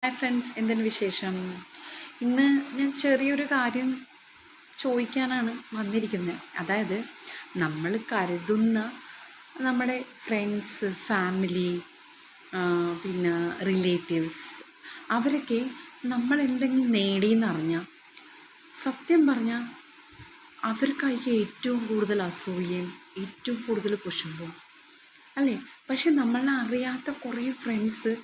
Hi friends, എന്തിനു വിശേഷം? ഇന്ന് ഞാൻ ചെറിയൊരു കാര്യം ചോദിക്കാനാണ് വന്നിരിക്കുന്നത്. അതായത് നമ്മൾ കരുതുന്ന നമ്മുടെ ഫ്രണ്ട്സ്, ഫാമിലി, പിന്നെ റിലേറ്റീവ്സ്, അവരൊക്കെ നമ്മൾ എന്തെങ്കിലും നേടിയെന്നറിഞ്ഞാൽ സത്യം പറഞ്ഞാൽ അവർക്കായിരിക്കും ഏറ്റവും കൂടുതൽ അസൂയയും ഏറ്റവും കൂടുതൽ കുശുമ്പും അല്ലേ? പക്ഷെ നമ്മളെ അറിയാത്ത കുറേ ഫ്രണ്ട്സ്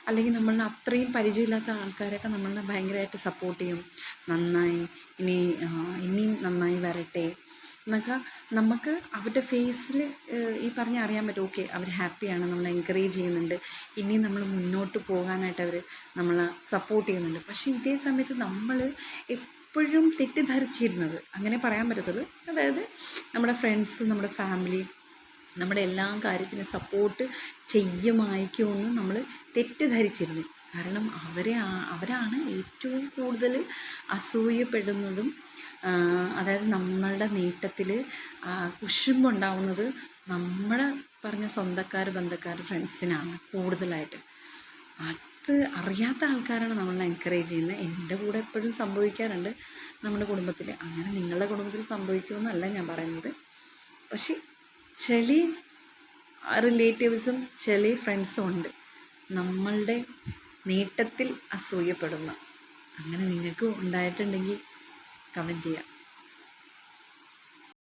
അല്ലെങ്കിൽ നമ്മളെ അത്രയും പരിചയമില്ലാത്ത ആൾക്കാരൊക്കെ നമ്മളെ ഭയങ്കരമായിട്ട് സപ്പോർട്ട് ചെയ്യും. നന്നായി, ഇനിയും നന്നായി വരട്ടെ എന്നൊക്കെ നമുക്ക് അവരുടെ ഫേസിൽ ഈ പറഞ്ഞ് അറിയാൻ പറ്റും. ഓക്കെ, അവർ ഹാപ്പിയാണ്, നമ്മളെ എൻകറേജ് ചെയ്യുന്നുണ്ട്, ഇനിയും നമ്മൾ മുന്നോട്ട് പോകാനായിട്ട് അവർ നമ്മളെ സപ്പോർട്ട് ചെയ്യുന്നുണ്ട്. പക്ഷേ ഇതേ സമയത്ത് നമ്മൾ എപ്പോഴും തെറ്റിദ്ധരിച്ചിരുന്നത്, അങ്ങനെ പറയാൻ പറ്റത്തുള്ളൂ, അതായത് നമ്മുടെ ഫ്രണ്ട്സ്, നമ്മുടെ ഫാമിലി നമ്മുടെ എല്ലാ കാര്യത്തിനും സപ്പോർട്ട് ചെയ്യുമായിരിക്കുമെന്ന് നമ്മൾ തെറ്റിദ്ധരിച്ചിരുന്നു. കാരണം അവരാണ് ഏറ്റവും കൂടുതൽ അസൂയപ്പെടുന്നതും, അതായത് നമ്മളുടെ നേട്ടത്തിൽ കുശുമ്പുണ്ടാവുന്നത് നമ്മുടെ പറഞ്ഞ സ്വന്തക്കാർ, ബന്ധക്കാർ, ഫ്രണ്ട്സിനാണ് കൂടുതലായിട്ട്. അത് അറിയാത്ത ആൾക്കാരാണ് നമ്മളെ എൻകറേജ് ചെയ്യുന്നത്. എൻ്റെ കൂടെ എപ്പോഴും സംഭവിക്കാറുണ്ട് നമ്മുടെ കുടുംബത്തിൽ. അങ്ങനെ നിങ്ങളുടെ കുടുംബത്തിൽ സംഭവിക്കുമെന്നല്ല ഞാൻ പറയുന്നത്. പക്ഷേ ചില റിലേറ്റീവ്സും ചില ഫ്രണ്ട്സും ഉണ്ട് നമ്മളുടെ നേട്ടത്തിൽ അസൂയപ്പെടുന്ന. അങ്ങനെ നിങ്ങൾക്ക് ഉണ്ടായിട്ടുണ്ടെങ്കിൽ കമൻറ്റ് ചെയ്യാം.